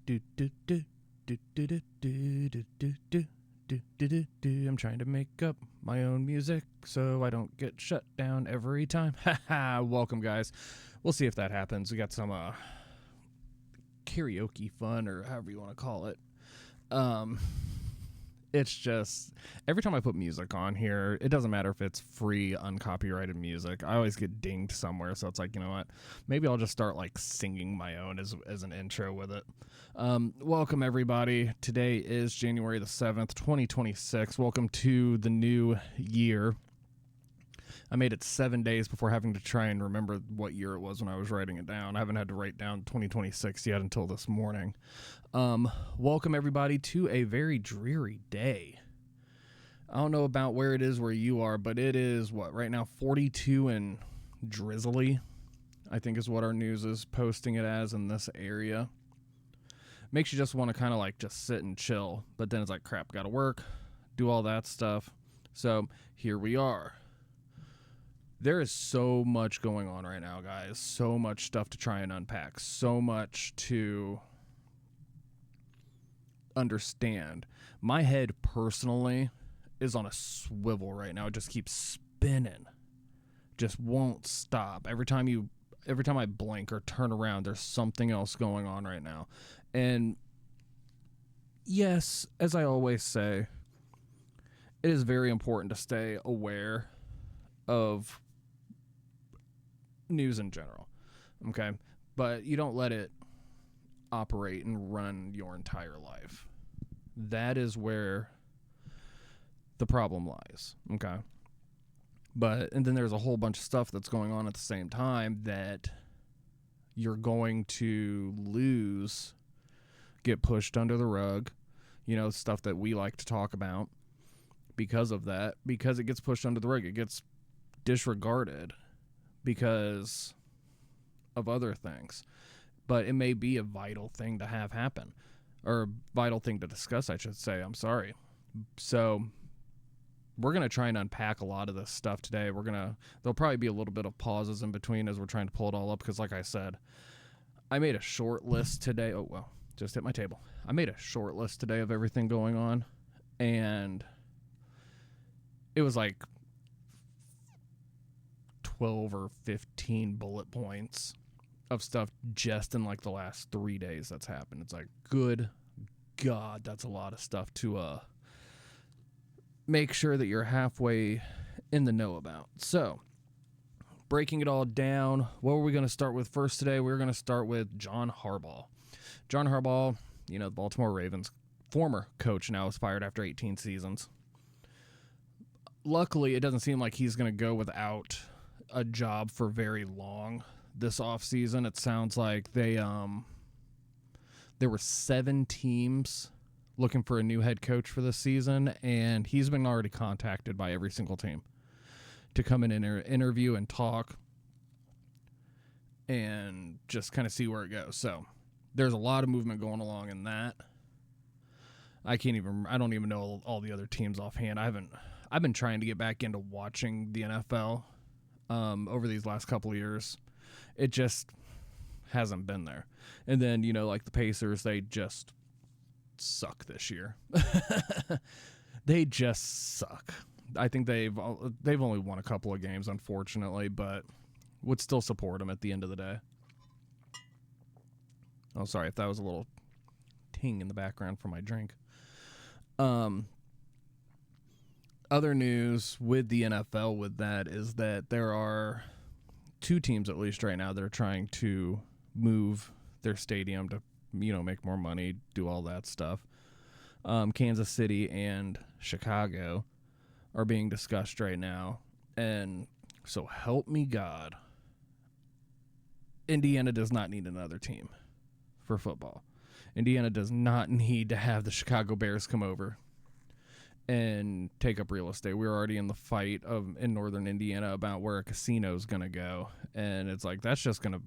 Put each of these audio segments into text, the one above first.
I'm trying to make up my own music so I don't get shut down every time. Welcome, guys. We'll see if that happens. We got some karaoke fun, or however you want to call it. It's just, every time I put music on here, it doesn't matter if it's free, uncopyrighted music. I always get dinged somewhere, so it's like, you know what? Maybe I'll just start like singing my own as an intro with it. Welcome, everybody. Today is January the 7th, 2026. Welcome to the new year. I made it 7 days before having to try and remember what year it was when I was writing it down. I haven't had to write down 2026 yet until this morning. Welcome, everybody, to a very dreary day. I don't know about where it is where you are, but it is, right now, 42 and drizzly, I think is what our news is posting it as in this area. Makes you just want to kind of like just sit and chill, but then it's like, crap, gotta work, do all that stuff. So here we are. There is so much going on right now, guys. So much stuff to try and unpack. So much to understand. My head personally is on a swivel right now. It just keeps spinning. Just won't stop. Every time I blink or turn around, there's something else going on right now. And yes, as I always say, it is very important to stay aware of news in general, okay? But you don't let it operate and run your entire life. That is where the problem lies, okay? And then there's a whole bunch of stuff that's going on at the same time that you're going to lose, get pushed under the rug, stuff that we like to talk about because of that, because it gets pushed under the rug, it gets disregarded because of other things. But it may be a vital thing to have happen, or a vital thing to discuss, I should say. I'm sorry. So we're going to try and unpack a lot of this stuff today. There'll probably be a little bit of pauses in between as we're trying to pull it all up, because like I said, I made a short list today. Oh, well, just hit my table. I made a short list today of everything going on, and it was like 12 or 15 bullet points of stuff just in like the last 3 days that's happened. It's like, good God, that's a lot of stuff to make sure that you're halfway in the know about. So, breaking it all down, what were we going to start with first today? We're going to start with John Harbaugh. John Harbaugh, the Baltimore Ravens former coach, now is fired after 18 seasons. Luckily, it doesn't seem like he's going to go without a job for very long this offseason. It sounds like there were 7 teams looking for a new head coach for this season, and he's been already contacted by every single team to come in and interview and talk and just kind of see where it goes. So there's a lot of movement going along in that. I don't even know all the other teams offhand. I've been trying to get back into watching the NFL over these last couple of years. It just hasn't been there. And then, like the Pacers, they just suck this year. They just suck. I think they've only won a couple of games, unfortunately, but would still support them at the end of the day. Oh, sorry if that was a little ting in the background for my drink. Other news with the NFL with that is that there are 2 teams, at least right now, that are trying to move their stadium to, make more money, do all that stuff. Kansas City and Chicago are being discussed right now. And so help me God, Indiana does not need another team for football. Indiana does not need to have the Chicago Bears come over and take up real estate. We're already in the fight in northern Indiana about where a casino is going to go. And it's like, that's just going to,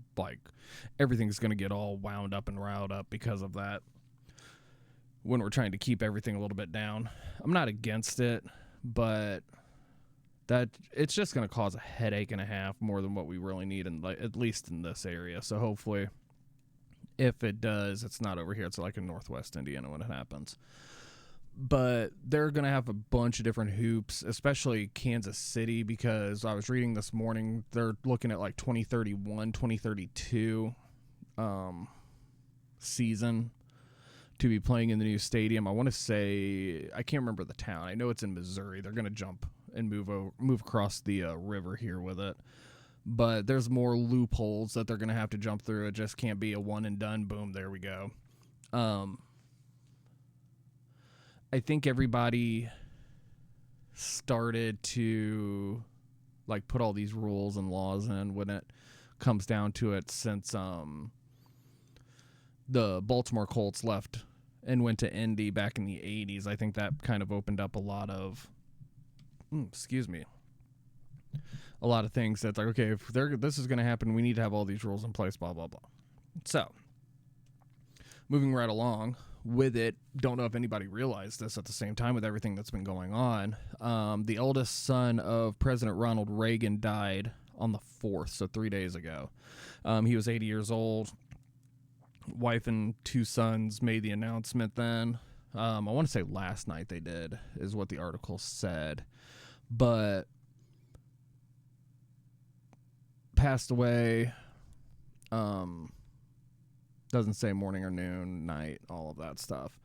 everything's going to get all wound up and riled up because of that when we're trying to keep everything a little bit down. I'm not against it, but that it's just going to cause a headache and a half more than what we really need, at least in this area. So hopefully If it does, it's not over here. It's like in Northwest Indiana when it happens. But they're going to have a bunch of different hoops, especially Kansas City, because I was reading this morning, they're looking at like 2031, 2032 season to be playing in the new stadium. I want to say, I can't remember the town. I know it's in Missouri. They're going to jump and move across the river here with it. But there's more loopholes that they're going to have to jump through. It just can't be a one and done. Boom, there we go. I think everybody started to like put all these rules and laws in when it comes down to it since the Baltimore Colts left and went to Indy back in the 80s. I think that kind of opened up a lot of a lot of things that's like, okay, if this is going to happen, we need to have all these rules in place, blah, blah, blah. So, moving right along with it, don't know if anybody realized this at the same time with everything that's been going on. The eldest son of President Ronald Reagan died on the 4th, so 3 days ago. He was 80 years old. Wife and 2 sons made the announcement then. I want to say last night they did, is what the article said. But passed away, doesn't say morning or noon, night, all of that stuff.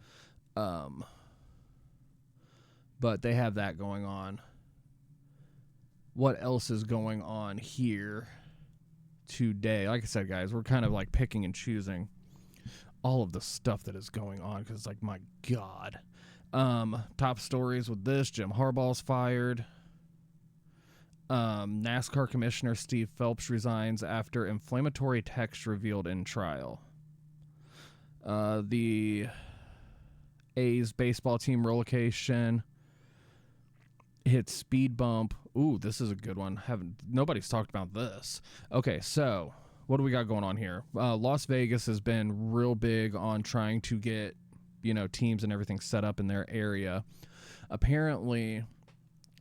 But they have that going on. What else is going on here today? Like I said, guys, we're kind of like picking and choosing all of the stuff that is going on because it's like, my God. Top stories with this: Jim Harbaugh's fired. NASCAR Commissioner Steve Phelps resigns after inflammatory text revealed in trial. The A's baseball team relocation hit speed bump. Ooh, this is a good one. Nobody's talked about this. Okay, so what do we got going on here? Las Vegas has been real big on trying to get, teams and everything set up in their area. Apparently,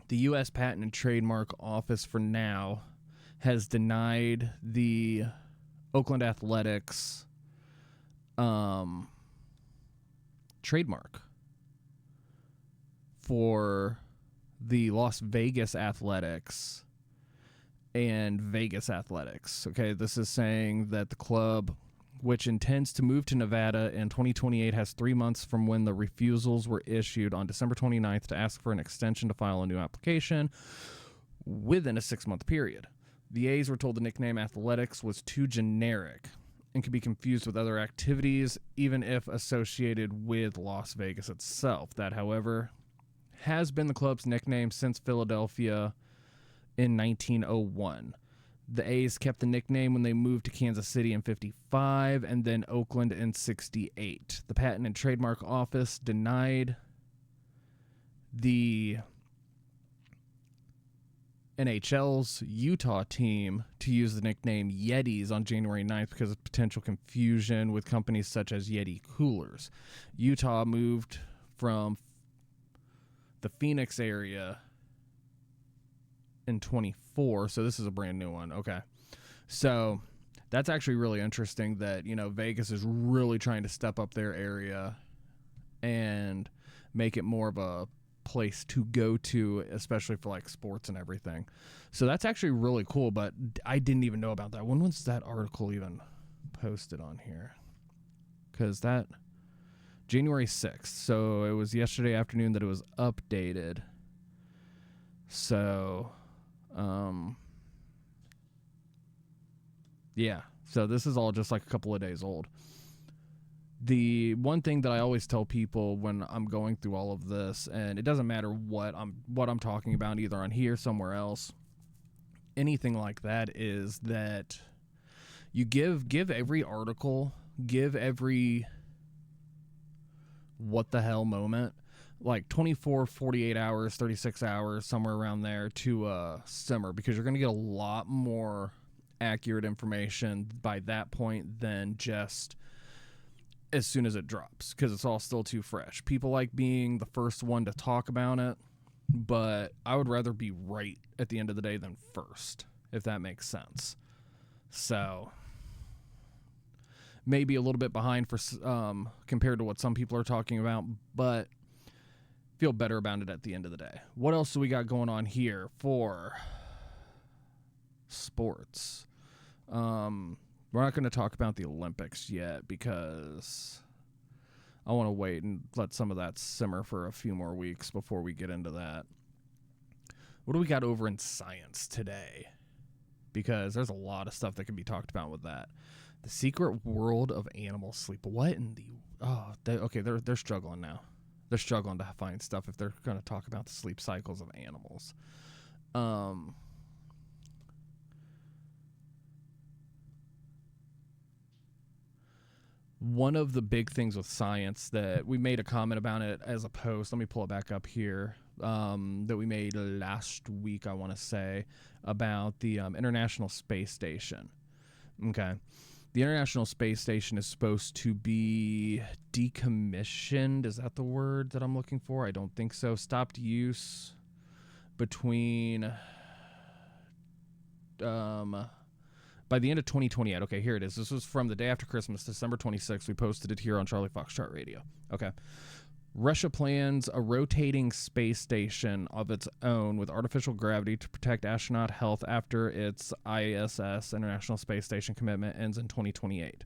the U.S. Patent and Trademark Office for now has denied the Oakland Athletics trademark for the Las Vegas Athletics and Vegas Athletics. Okay, this is saying that the club, which intends to move to Nevada in 2028, has 3 months from when the refusals were issued on December 29th to ask for an extension to file a new application within a 6-month period. The A's were told the nickname Athletics was too generic and could be confused with other activities, even if associated with Las Vegas itself. That, however, has been the club's nickname since Philadelphia in 1901. The A's kept the nickname when they moved to Kansas City in 55 and then Oakland in 68. The Patent and Trademark Office denied the NHL's Utah team to use the nickname Yetis on January 9th because of potential confusion with companies such as Yeti Coolers. Utah moved from the Phoenix area in 24, so this is a brand new one. Okay, so that's actually really interesting that Vegas is really trying to step up their area and make it more of a place to go to, especially for like sports and everything. So that's actually really cool, but I didn't even know about that. When was that article even posted on here? Because that January 6th, so it was yesterday afternoon that it was updated. So yeah, so this is all just like a couple of days old. The one thing that I always tell people when I'm going through all of this, and it doesn't matter what I'm talking about, either on here, somewhere else, anything like that, is that you give every article, give every what the hell moment like 24, 48 hours, 36 hours, somewhere around there to simmer, because you're going to get a lot more accurate information by that point than just as soon as it drops, because it's all still too fresh. People like being the first one to talk about it, but I would rather be right at the end of the day than first, if that makes sense. So maybe a little bit behind for compared to what some people are talking about, but feel better about it at the end of the day. What else do we got going on here for sports? We're not going to talk about the Olympics yet because I want to wait and let some of that simmer for a few more weeks before we get into that. What do we got over in science today? Because there's a lot of stuff that can be talked about with that. The secret world of animal sleep. What in the... they're struggling now. They're struggling to find stuff if they're going to talk about the sleep cycles of animals. One of the big things with science that we made a comment about it as a post, let me pull it back up here, that we made last week, I want to say, about the International Space Station. Okay. The International Space Station is supposed to be decommissioned. Is that the word that I'm looking for? I don't think so. Stopped use between... by the end of 2028. Okay, here it is. This was from the day after Christmas, December 26th. We posted it here on Charlie Foxtrot Radio. Okay. Russia plans a rotating space station of its own with artificial gravity to protect astronaut health after its ISS, International Space Station, commitment ends in 2028.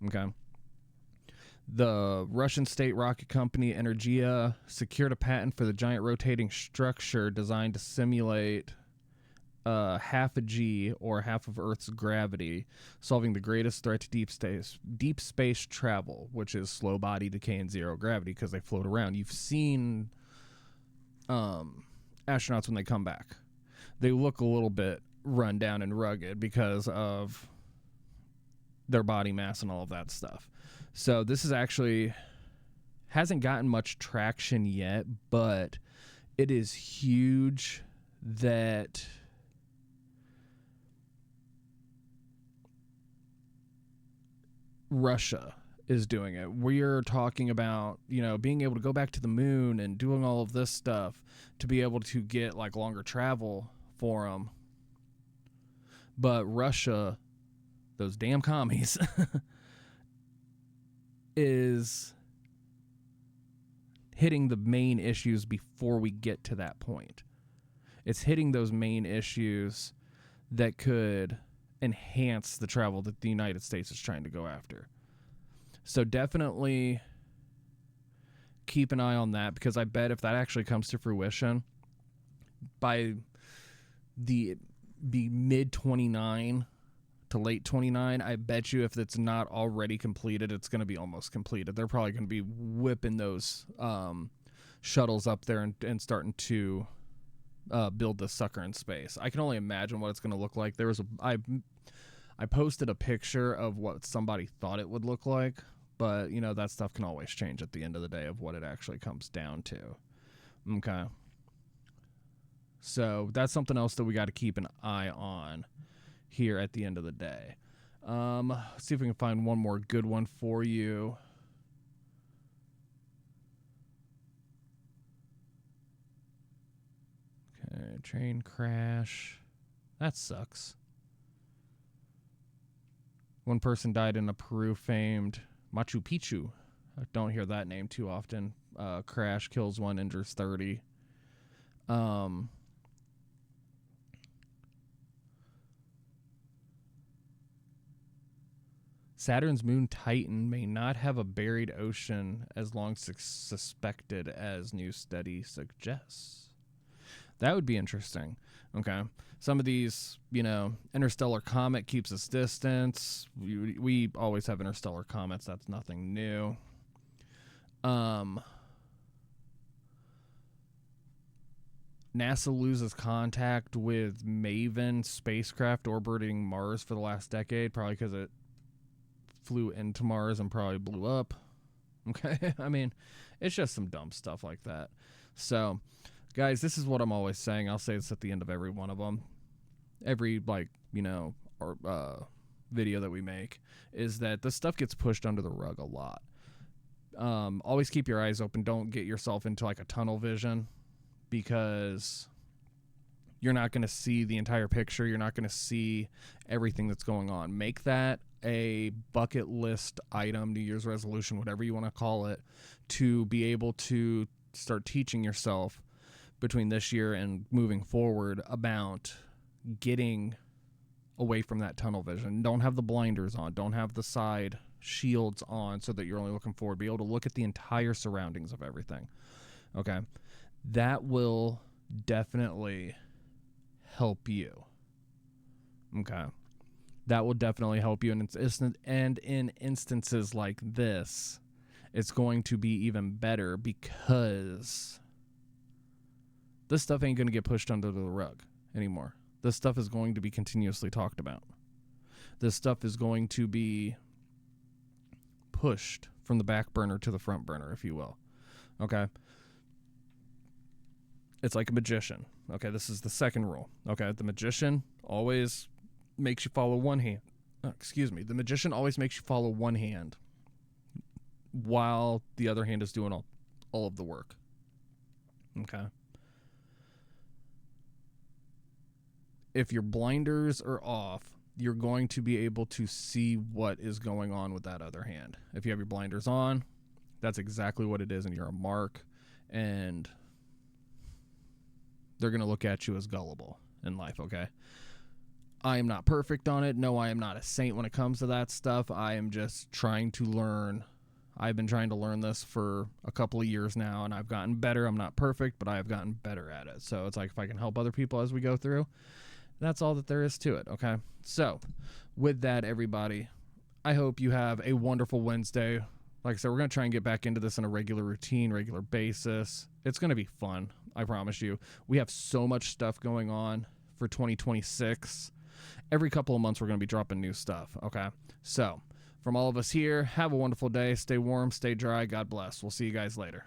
Okay. The Russian state rocket company Energia secured a patent for the giant rotating structure designed to simulate half a G or half of Earth's gravity, solving the greatest threat to deep space travel, which is slow body decay and zero gravity because they float around. You've seen astronauts when they come back. They look a little bit run down and rugged because of their body mass and all of that stuff. So this is actually hasn't gotten much traction yet, but it is huge that Russia is doing it. We're talking about, being able to go back to the moon and doing all of this stuff to be able to get like longer travel for them. But Russia, those damn commies, is hitting the main issues before we get to that point. It's hitting those main issues that could enhance the travel that the United States is trying to go after. So definitely keep an eye on that, because I bet if that actually comes to fruition by the mid 29 to late 29, I bet you if it's not already completed, it's going to be almost completed. They're probably going to be whipping those shuttles up there and starting to build this sucker in space. I can only imagine what it's going to look like. I posted a picture of what somebody thought it would look like, but that stuff can always change at the end of the day of what it actually comes down to. Okay. So that's something else that we got to keep an eye on here at the end of the day. Let's see if we can find one more good one for you. Okay, train crash. That sucks. One person died in a Peru-famed Machu Picchu. I don't hear that name too often. Crash kills one, injures 30. Saturn's moon Titan may not have a buried ocean as long suspected as new study suggests. That would be interesting. Okay. Some of these, interstellar comet keeps its distance. We always have interstellar comets. That's nothing new. NASA loses contact with MAVEN spacecraft orbiting Mars for the last decade, probably because it flew into Mars and probably blew up. Okay. I mean, it's just some dumb stuff like that. So, guys, this is what I'm always saying. I'll say this at the end of every one of them. Every, video that we make is that this stuff gets pushed under the rug a lot. Always keep your eyes open. Don't get yourself into like a tunnel vision, because you're not going to see the entire picture. You're not going to see everything that's going on. Make that a bucket list item, New Year's resolution, whatever you want to call it, to be able to start teaching yourself between this year and moving forward about getting away from that tunnel vision. Don't have the blinders on. Don't have the side shields on so that you're only looking forward. Be able to look at the entire surroundings of everything. Okay? That will definitely help you. Okay? That will definitely help you. And in instances like this, it's going to be even better because this stuff ain't going to get pushed under the rug anymore. This stuff is going to be continuously talked about. This stuff is going to be pushed from the back burner to the front burner, if you will. Okay? It's like a magician. Okay, this is the second rule. Okay, the magician always makes you follow one hand. The magician always makes you follow one hand while the other hand is doing all of the work. Okay? If your blinders are off, you're going to be able to see what is going on with that other hand. If you have your blinders on, that's exactly what it is, and you're a mark, and they're going to look at you as gullible in life, okay? I am not perfect on it. No, I am not a saint when it comes to that stuff. I am just trying to learn. I've been trying to learn this for a couple of years now, and I've gotten better. I'm not perfect, but I have gotten better at it. So it's like if I can help other people as we go through, that's all that there is to it, okay? So with that, everybody, I hope you have a wonderful Wednesday. Like I said, we're going to try and get back into this on a regular routine, regular basis. It's going to be fun, I promise you. We have so much stuff going on for 2026. Every couple of months, we're going to be dropping new stuff, okay? So from all of us here, have a wonderful day. Stay warm, stay dry. God bless. We'll see you guys later.